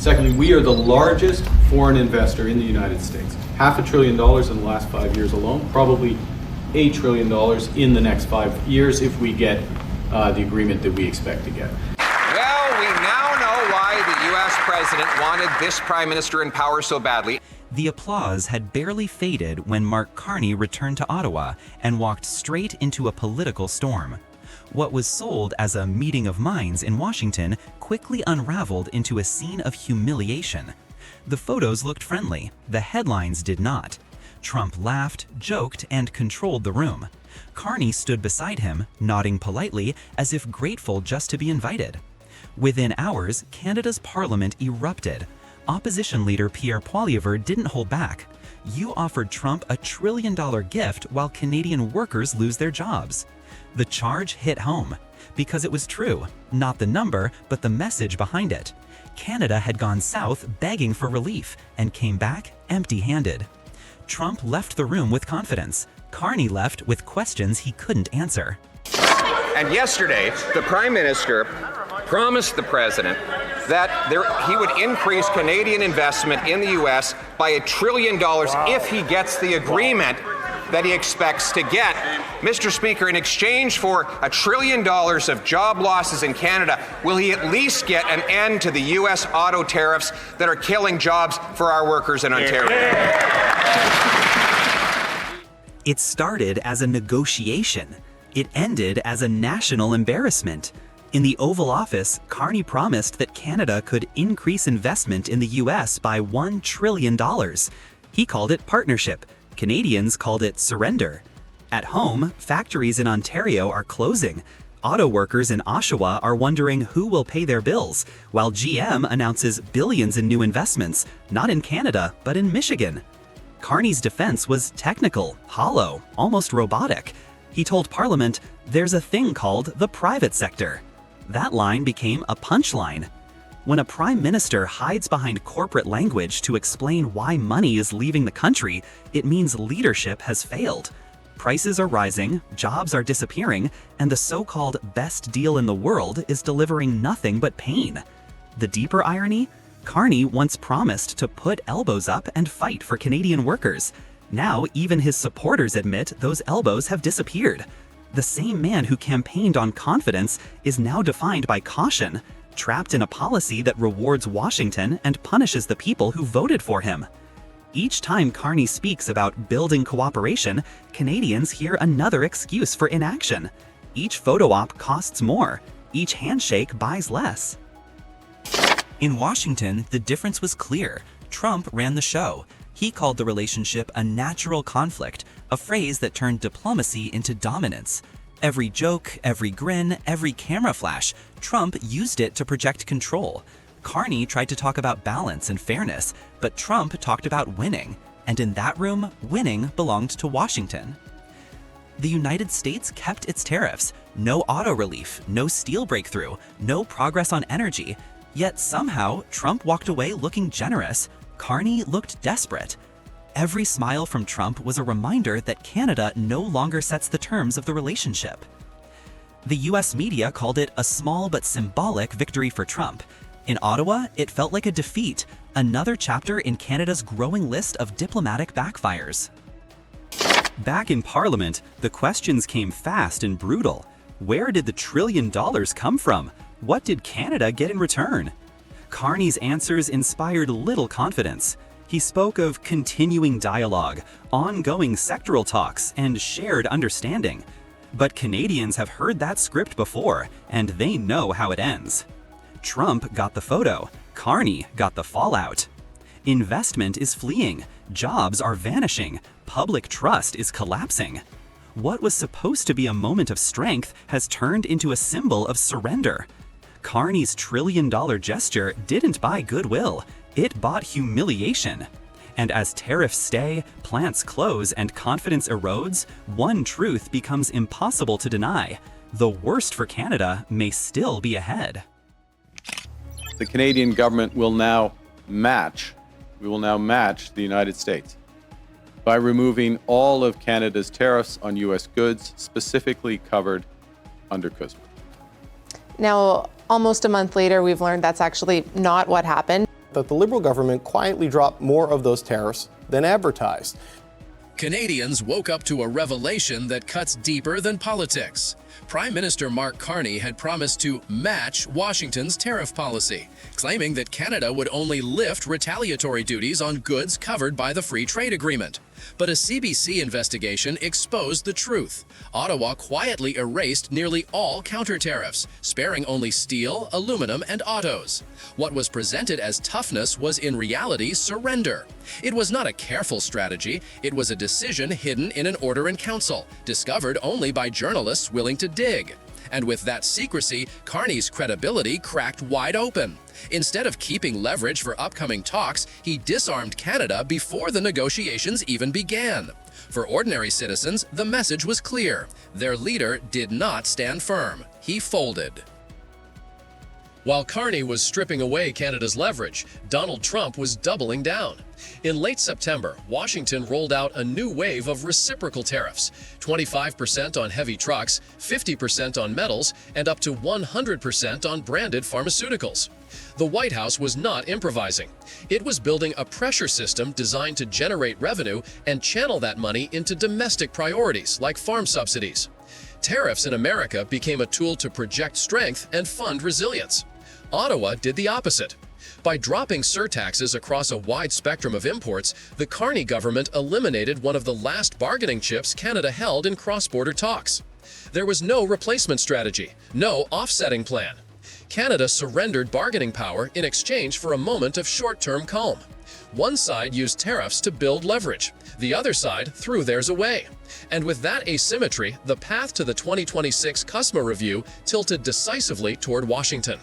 Secondly, we are the largest foreign investor in the United States. $500 billion in the last 5 years alone, probably $8 trillion in the next 5 years if we get the agreement that we expect to get. Well, we now know why the U.S. president wanted this prime minister in power so badly. The applause had barely faded when Mark Carney returned to Ottawa and walked straight into a political storm. What was sold as a meeting of minds in Washington quickly unraveled into a scene of humiliation. The photos looked friendly, the headlines did not. Trump laughed, joked, and controlled the room. Carney stood beside him, nodding politely as if grateful just to be invited. Within hours, Canada's parliament erupted. Opposition leader Pierre Poilievre didn't hold back. You offered Trump a $1 trillion gift while Canadian workers lose their jobs. The charge hit home, because it was true, not the number, but the message behind it. Canada had gone south begging for relief and came back empty-handed. Trump left the room with confidence. Carney left with questions he couldn't answer. And yesterday, the prime minister promised the president that he would increase Canadian investment in the U.S. by $1 trillion if he gets the agreement that he expects to get. Mr. Speaker, in exchange for $1 trillion of job losses in Canada, will he at least get an end to the U.S. auto tariffs that are killing jobs for our workers in Ontario? It started as a negotiation. It ended as a national embarrassment. In the Oval Office, Carney promised that Canada could increase investment in the U.S. by $1 trillion. He called it partnership. Canadians called it surrender. At home, factories in Ontario are closing. Auto workers in Oshawa are wondering who will pay their bills, while GM announces billions in new investments, not in Canada, but in Michigan. Carney's defense was technical, hollow, almost robotic. He told Parliament, "There's a thing called the private sector." That line became a punchline. When a prime minister hides behind corporate language to explain why money is leaving the country, it means leadership has failed. Prices are rising, jobs are disappearing, and the so-called best deal in the world is delivering nothing but pain. The deeper irony? Carney once promised to put elbows up and fight for Canadian workers. Now even his supporters admit those elbows have disappeared. The same man who campaigned on confidence is now defined by caution, trapped in a policy that rewards Washington and punishes the people who voted for him. Each time Carney speaks about building cooperation, Canadians hear another excuse for inaction. Each photo op costs more. Each handshake buys less. In Washington, the difference was clear. Trump ran the show. He called the relationship a natural conflict, a phrase that turned diplomacy into dominance. Every joke, every grin, every camera flash, Trump used it to project control. Carney tried to talk about balance and fairness, but Trump talked about winning. And in that room, winning belonged to Washington. The United States kept its tariffs. No auto relief, no steel breakthrough, no progress on energy. Yet somehow, Trump walked away looking generous. Carney looked desperate. Every smile from Trump was a reminder that Canada no longer sets the terms of the relationship. The US media called it a small but symbolic victory for Trump. In Ottawa, it felt like a defeat, another chapter in Canada's growing list of diplomatic backfires. Back in Parliament, the questions came fast and brutal. Where did the $1 trillion come from? What did Canada get in return? Carney's answers inspired little confidence. He spoke of continuing dialogue, ongoing sectoral talks, and shared understanding. But Canadians have heard that script before, and they know how it ends. Trump got the photo. Carney got the fallout. Investment is fleeing. Jobs are vanishing. Public trust is collapsing. What was supposed to be a moment of strength has turned into a symbol of surrender. Carney's $1 trillion gesture didn't buy goodwill. It bought humiliation. And as tariffs stay, plants close, and confidence erodes, one truth becomes impossible to deny. The worst for Canada may still be ahead. The Canadian government will now match the United States by removing all of Canada's tariffs on U.S. goods specifically covered under CUSMA. Now, almost a month later, we've learned that's actually not what happened. that the Liberal government quietly dropped more of those tariffs than advertised. Canadians woke up to a revelation that cuts deeper than politics. Prime Minister Mark Carney had promised to match Washington's tariff policy, claiming that Canada would only lift retaliatory duties on goods covered by the Free Trade Agreement. But a CBC investigation exposed the truth. Ottawa quietly erased nearly all counter tariffs, sparing only steel, aluminum, and autos. What was presented as toughness was in reality surrender. It was not a careful strategy, it was a decision hidden in an order in council, discovered only by journalists willing to dig. And with that secrecy, Carney's credibility cracked wide open. Instead of keeping leverage for upcoming talks, he disarmed Canada before the negotiations even began. For ordinary citizens, the message was clear. Their leader did not stand firm. He folded. While Carney was stripping away Canada's leverage, Donald Trump was doubling down. In late September, Washington rolled out a new wave of reciprocal tariffs, 25% on heavy trucks, 50% on metals, and up to 100% on branded pharmaceuticals. The White House was not improvising. It was building a pressure system designed to generate revenue and channel that money into domestic priorities like farm subsidies. Tariffs in America became a tool to project strength and fund resilience. Ottawa did the opposite. By dropping surtaxes across a wide spectrum of imports, the Carney government eliminated one of the last bargaining chips Canada held in cross-border talks. There was no replacement strategy, no offsetting plan. Canada surrendered bargaining power in exchange for a moment of short-term calm. One side used tariffs to build leverage. The other side threw theirs away. And with that asymmetry, the path to the 2026 CUSMA review tilted decisively toward Washington.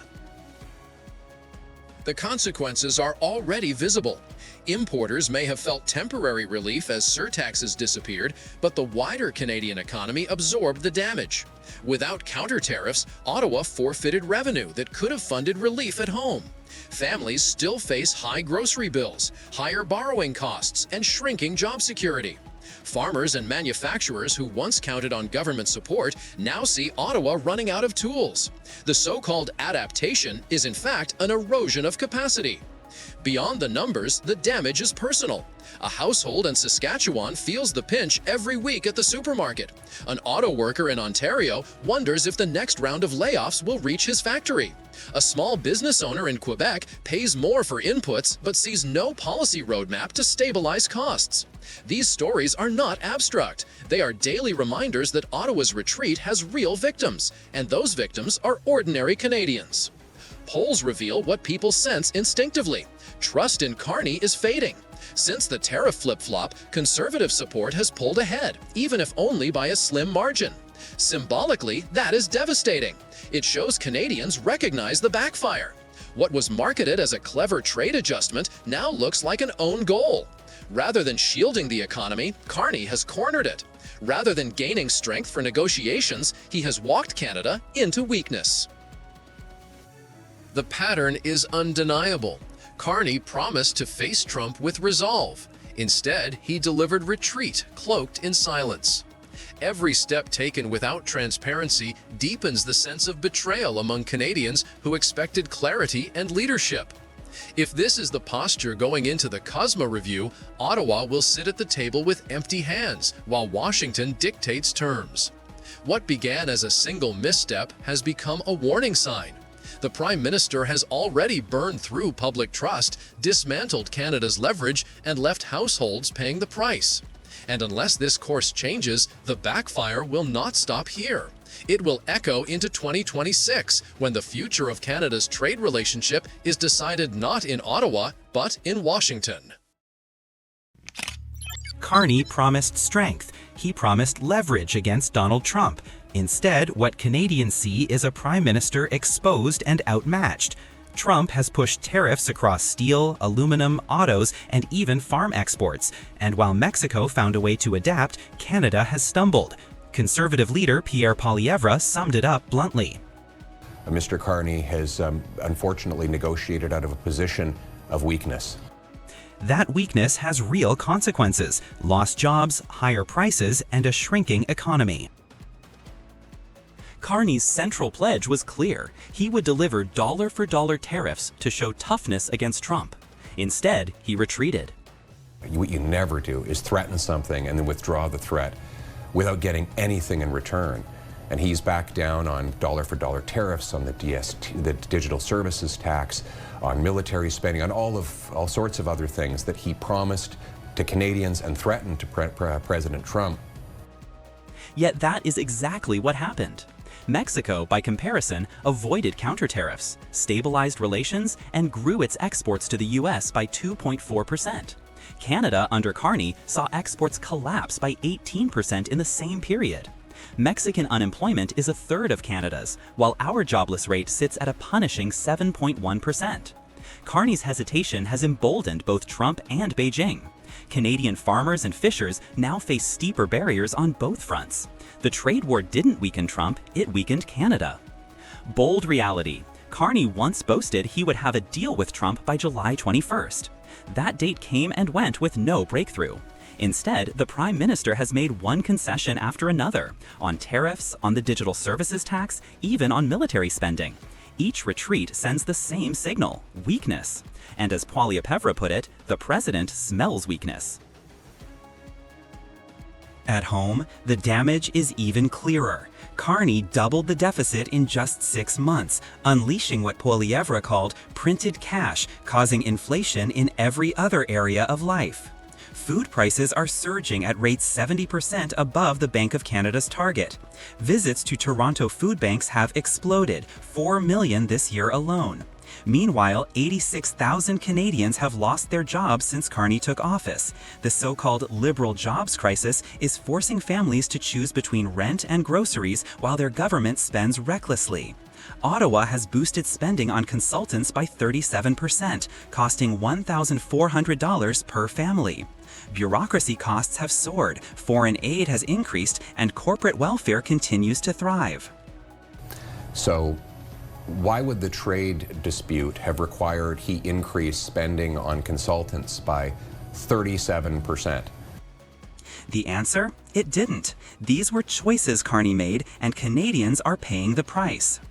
The consequences are already visible. Importers may have felt temporary relief as surtaxes disappeared, but the wider Canadian economy absorbed the damage. Without counter tariffs, Ottawa forfeited revenue that could have funded relief at home. Families still face high grocery bills, higher borrowing costs, and shrinking job security. Farmers and manufacturers who once counted on government support now see Ottawa running out of tools. The so-called adaptation is in fact an erosion of capacity. Beyond the numbers, the damage is personal. A household in Saskatchewan feels the pinch every week at the supermarket. An auto worker in Ontario wonders if the next round of layoffs will reach his factory. A small business owner in Quebec pays more for inputs but sees no policy roadmap to stabilize costs. These stories are not abstract. They are daily reminders that Ottawa's retreat has real victims, and those victims are ordinary Canadians. Polls reveal what people sense instinctively. Trust in Carney is fading. Since the tariff flip-flop, Conservative support has pulled ahead, even if only by a slim margin. Symbolically, that is devastating. It shows Canadians recognize the backfire. What was marketed as a clever trade adjustment now looks like an own goal. Rather than shielding the economy, Carney has cornered it. Rather than gaining strength for negotiations, he has walked Canada into weakness. The pattern is undeniable. Carney promised to face Trump with resolve. Instead, he delivered retreat, cloaked in silence. Every step taken without transparency deepens the sense of betrayal among Canadians who expected clarity and leadership. If this is the posture going into the CUSMA review, Ottawa will sit at the table with empty hands while Washington dictates terms. What began as a single misstep has become a warning sign. The Prime Minister has already burned through public trust, dismantled Canada's leverage, and left households paying the price. And unless this course changes, the backfire will not stop here. It will echo into 2026, when the future of Canada's trade relationship is decided not in Ottawa, but in Washington. Carney promised strength. He promised leverage against Donald Trump. Instead, what Canadians see is a prime minister exposed and outmatched. Trump has pushed tariffs across steel, aluminum, autos, and even farm exports. And while Mexico found a way to adapt, Canada has stumbled. Conservative leader Pierre Poilievre summed it up bluntly. Mr. Carney has unfortunately negotiated out of a position of weakness. That weakness has real consequences: lost jobs, higher prices, and a shrinking economy. Carney's central pledge was clear. He would deliver dollar-for-dollar tariffs to show toughness against Trump. Instead, he retreated. What you never do is threaten something and then withdraw the threat without getting anything in return. And he's back down on dollar-for-dollar tariffs, on the the digital services tax, on military spending, on all sorts of other things that he promised to Canadians and threatened to President Trump. Yet that is exactly what happened. Mexico, by comparison, avoided counter tariffs, stabilized relations, and grew its exports to the U.S. by 2.4%. Canada, under Carney, saw exports collapse by 18% in the same period. Mexican unemployment is a third of Canada's, while our jobless rate sits at a punishing 7.1%. Carney's hesitation has emboldened both Trump and Beijing. Canadian farmers and fishers now face steeper barriers on both fronts. The trade war didn't weaken Trump, it weakened Canada. Bold reality. Carney once boasted he would have a deal with Trump by July 21st. That date came and went with no breakthrough. Instead, the Prime Minister has made one concession after another, on tariffs, on the digital services tax, even on military spending. Each retreat sends the same signal: weakness. And as Poilievre put it, the president smells weakness. At home, the damage is even clearer. Carney doubled the deficit in just 6 months, unleashing what Poilievre called printed cash, causing inflation in every other area of life. Food prices are surging at rates 70% above the Bank of Canada's target. Visits to Toronto food banks have exploded, 4 million this year alone. Meanwhile, 86,000 Canadians have lost their jobs since Carney took office. The so-called liberal jobs crisis is forcing families to choose between rent and groceries while their government spends recklessly. Ottawa has boosted spending on consultants by 37%, costing $1,400 per family. Bureaucracy costs have soared, foreign aid has increased, and corporate welfare continues to thrive. So, why would the trade dispute have required he increase spending on consultants by 37%? The answer? It didn't. These were choices Carney made, and Canadians are paying the price.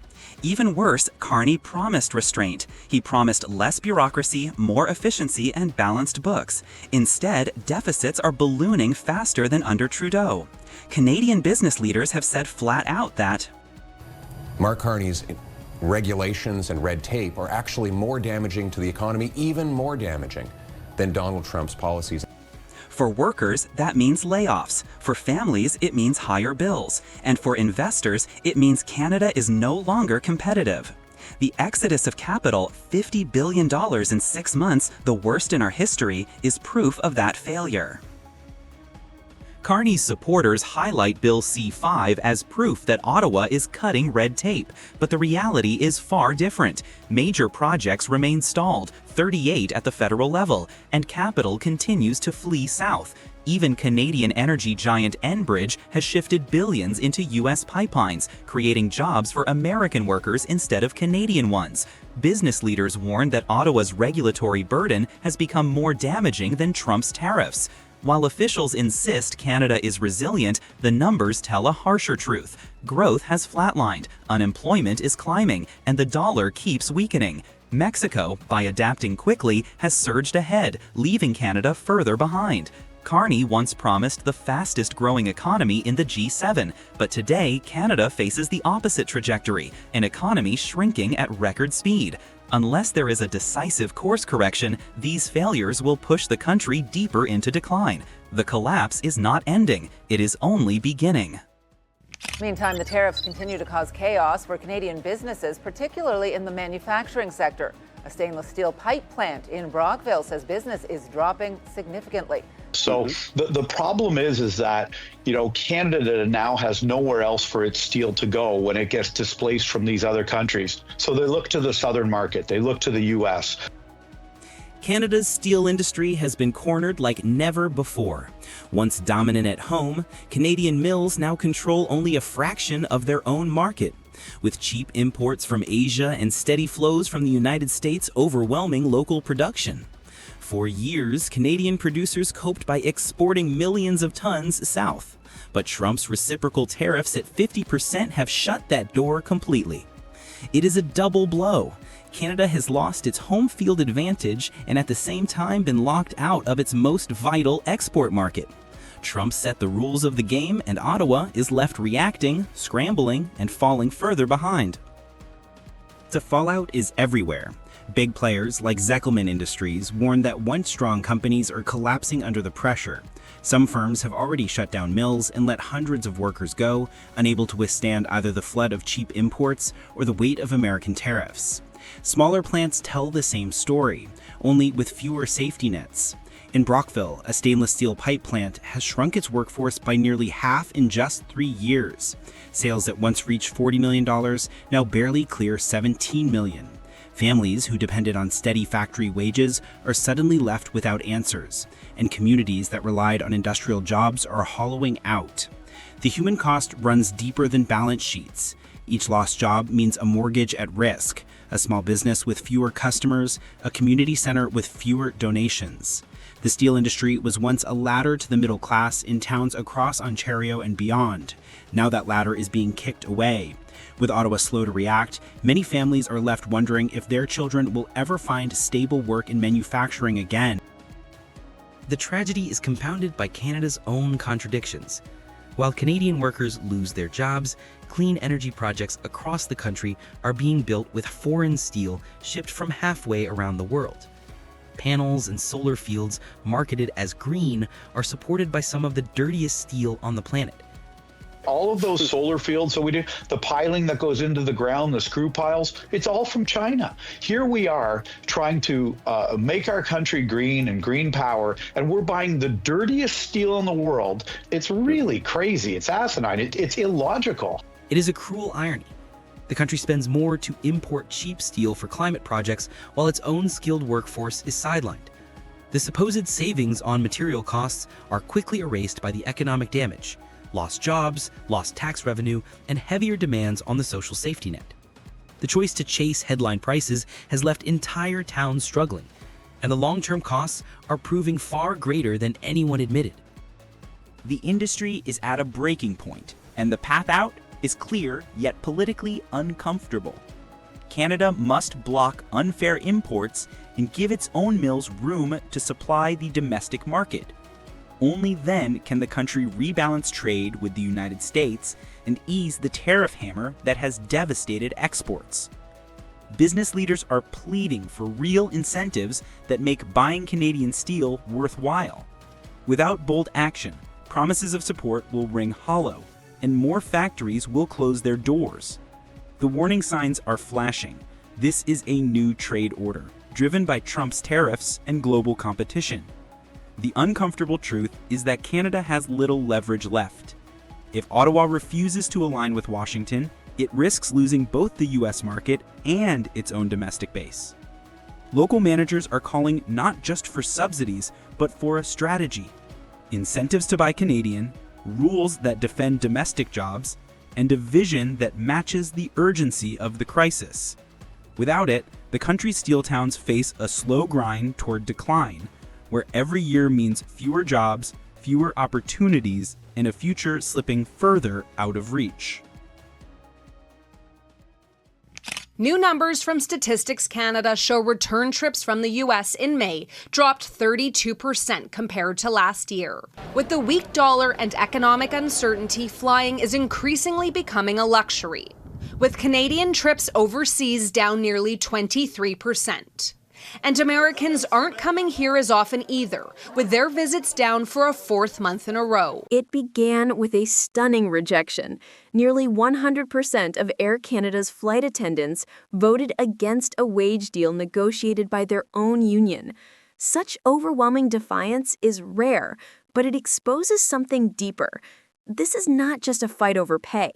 Even worse, Carney promised restraint. He promised less bureaucracy, more efficiency, and balanced books. Instead, deficits are ballooning faster than under Trudeau. Canadian business leaders have said flat out that Mark Carney's regulations and red tape are actually more damaging to the economy, even more damaging than Donald Trump's policies. for workers, that means layoffs. For families, it means higher bills. And for investors, it means Canada is no longer competitive. The exodus of capital, $50 billion in 6 months, the worst in our history, is proof of that failure. Carney's supporters highlight Bill C-5 as proof that Ottawa is cutting red tape, but the reality is far different. Major projects remain stalled, 38 at the federal level, and capital continues to flee south. Even Canadian energy giant Enbridge has shifted billions into U.S. pipelines, creating jobs for American workers instead of Canadian ones. Business leaders warn that Ottawa's regulatory burden has become more damaging than Trump's tariffs. While officials insist Canada is resilient, the numbers tell a harsher truth. Growth has flatlined, unemployment is climbing, and the dollar keeps weakening. Mexico, by adapting quickly, has surged ahead, leaving Canada further behind. Carney once promised the fastest growing economy in the G7, but today Canada faces the opposite trajectory, an economy shrinking at record speed. Unless there is a decisive course correction, these failures will push the country deeper into decline. The collapse is not ending, it is only beginning. Meantime, the tariffs continue to cause chaos for Canadian businesses, particularly in the manufacturing sector. A stainless steel pipe plant in Brockville says business is dropping significantly. So the problem is that, Canada now has nowhere else for its steel to go when it gets displaced from these other countries. So they look to the southern market, they look to the U.S. Canada's steel industry has been cornered like never before. Once dominant at home, Canadian mills now control only a fraction of their own market, with cheap imports from Asia and steady flows from the United States overwhelming local production. For years, Canadian producers coped by exporting millions of tons south, but Trump's reciprocal tariffs at 50% have shut that door completely. It is a double blow. Canada has lost its home field advantage and at the same time been locked out of its most vital export market. Trump set the rules of the game and Ottawa is left reacting, scrambling, and falling further behind. The fallout is everywhere. Big players like Zekelman Industries warn that once-strong companies are collapsing under the pressure. Some firms have already shut down mills and let hundreds of workers go, unable to withstand either the flood of cheap imports or the weight of American tariffs. Smaller plants tell the same story, only with fewer safety nets. In Brockville, a stainless steel pipe plant has shrunk its workforce by nearly half in just 3 years. Sales that once reached $40 million now barely clear $17 million. Families who depended on steady factory wages are suddenly left without answers, and communities that relied on industrial jobs are hollowing out. The human cost runs deeper than balance sheets. Each lost job means a mortgage at risk, a small business with fewer customers, a community center with fewer donations. The steel industry was once a ladder to the middle class in towns across Ontario and beyond. Now that ladder is being kicked away. With Ottawa slow to react, many families are left wondering if their children will ever find stable work in manufacturing again. The tragedy is compounded by Canada's own contradictions. While Canadian workers lose their jobs, clean energy projects across the country are being built with foreign steel shipped from halfway around the world. Panels and solar fields marketed as green are supported by some of the dirtiest steel on the planet. All of those solar fields, so we do the piling that goes into the ground, the screw piles, it's all from China. Here we are trying to make our country green and green power, and we're buying the dirtiest steel in the world. It's really crazy. It's asinine. It's illogical. It is a cruel irony. The country spends more to import cheap steel for climate projects while its own skilled workforce is sidelined. The supposed savings on material costs are quickly erased by the economic damage, lost jobs, lost tax revenue, and heavier demands on the social safety net. The choice to chase headline prices has left entire towns struggling, and the long-term costs are proving far greater than anyone admitted. The industry is at a breaking point, and the path out is clear yet politically uncomfortable. Canada must block unfair imports and give its own mills room to supply the domestic market. Only then can the country rebalance trade with the United States and ease the tariff hammer that has devastated exports. Business leaders are pleading for real incentives that make buying Canadian steel worthwhile. Without bold action, promises of support will ring hollow, and more factories will close their doors. The warning signs are flashing. This is a new trade order, driven by Trump's tariffs and global competition. The uncomfortable truth is that Canada has little leverage left. If Ottawa refuses to align with Washington, it risks losing both the US market and its own domestic base. Local managers are calling not just for subsidies, but for a strategy. Incentives to buy Canadian, rules that defend domestic jobs, and a vision that matches the urgency of the crisis. Without it, the country's steel towns face a slow grind toward decline, where every year means fewer jobs, fewer opportunities, and a future slipping further out of reach. New numbers from Statistics Canada show return trips from the U.S. in May dropped 32% compared to last year. With the weak dollar and economic uncertainty, flying is increasingly becoming a luxury, with Canadian trips overseas down nearly 23%. And Americans aren't coming here as often either, with their visits down for a fourth month in a row. It began with a stunning rejection. Nearly 100% of Air Canada's flight attendants voted against a wage deal negotiated by their own union. Such overwhelming defiance is rare, but it exposes something deeper. This is not just a fight over pay.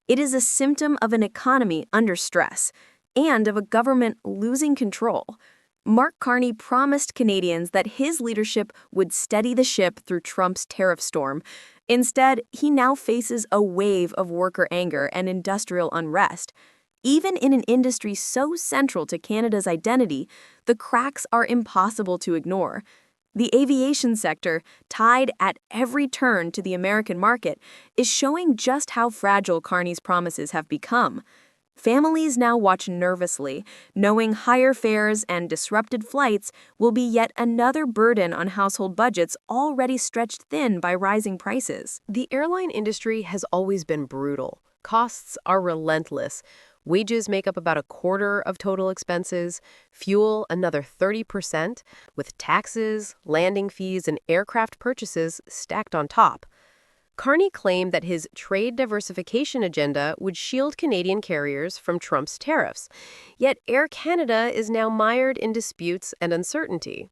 It is a symptom of an economy under stress and of a government losing control. Mark Carney promised Canadians that his leadership would steady the ship through Trump's tariff storm. Instead, he now faces a wave of worker anger and industrial unrest. Even in an industry so central to Canada's identity, the cracks are impossible to ignore. The aviation sector, tied at every turn to the American market, is showing just how fragile Carney's promises have become. Families now watch nervously, knowing higher fares and disrupted flights will be yet another burden on household budgets already stretched thin by rising prices. The airline industry has always been brutal. Costs are relentless. Wages make up about a quarter of total expenses, fuel another 30%, with taxes, landing fees, and aircraft purchases stacked on top. Carney claimed that his trade diversification agenda would shield Canadian carriers from Trump's tariffs. Yet Air Canada is now mired in disputes and uncertainty.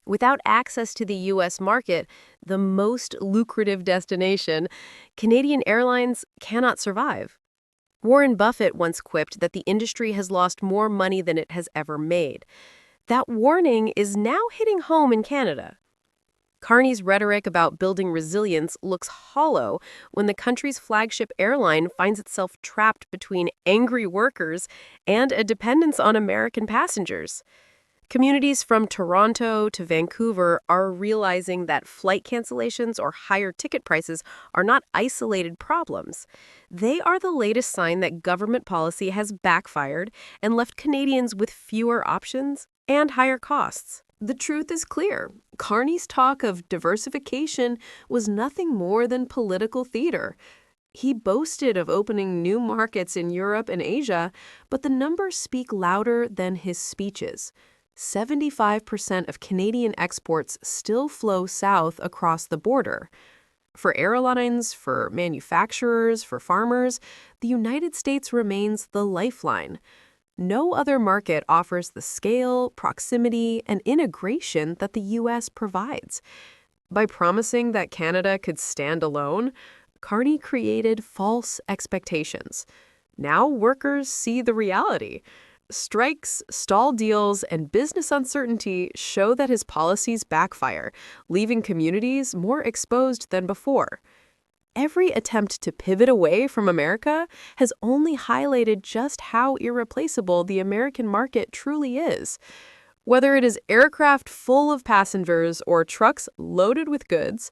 Without access to the U.S. market, the most lucrative destination, Canadian airlines cannot survive. Warren Buffett once quipped that the industry has lost more money than it has ever made. That warning is now hitting home in Canada. Carney's rhetoric about building resilience looks hollow when the country's flagship airline finds itself trapped between angry workers and a dependence on American passengers. Communities from Toronto to Vancouver are realizing that flight cancellations or higher ticket prices are not isolated problems. They are the latest sign that government policy has backfired and left Canadians with fewer options and higher costs. The truth is clear. Carney's talk of diversification was nothing more than political theater. He boasted of opening new markets in Europe and Asia, but the numbers speak louder than his speeches. 75% of Canadian exports still flow south across the border. For airlines, for manufacturers, for farmers, the United States remains the lifeline. No other market offers the scale, proximity, and integration that the U.S. provides. By promising that Canada could stand alone, Carney created false expectations. Now workers see the reality. Strikes, stalled deals, and business uncertainty show that his policies backfire, leaving communities more exposed than before. Every attempt to pivot away from America has only highlighted just how irreplaceable the American market truly is. Whether it is aircraft full of passengers or trucks loaded with goods,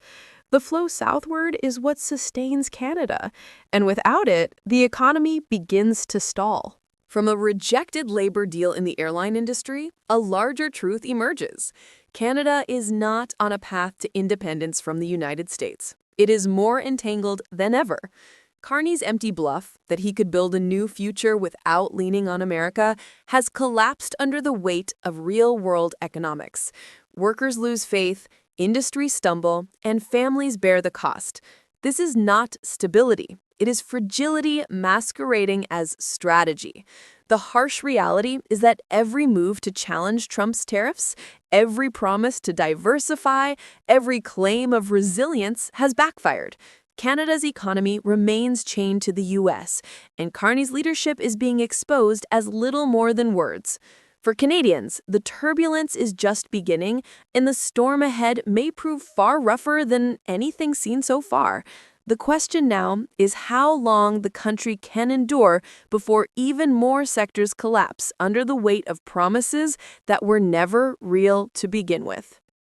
the flow southward is what sustains Canada, and without it, the economy begins to stall. From a rejected labor deal in the airline industry, a larger truth emerges. Canada is not on a path to independence from the United States. It is more entangled than ever. Carney's empty bluff that he could build a new future without leaning on America has collapsed under the weight of real-world economics. Workers lose faith, industries stumble, and families bear the cost. This is not stability. It is fragility masquerading as strategy. The harsh reality is that every move to challenge Trump's tariffs, every promise to diversify, every claim of resilience has backfired. Canada's economy remains chained to the U.S., and Carney's leadership is being exposed as little more than words. For Canadians, the turbulence is just beginning, and the storm ahead may prove far rougher than anything seen so far. The question now is how long the country can endure before even more sectors collapse under the weight of promises that were never real to begin with.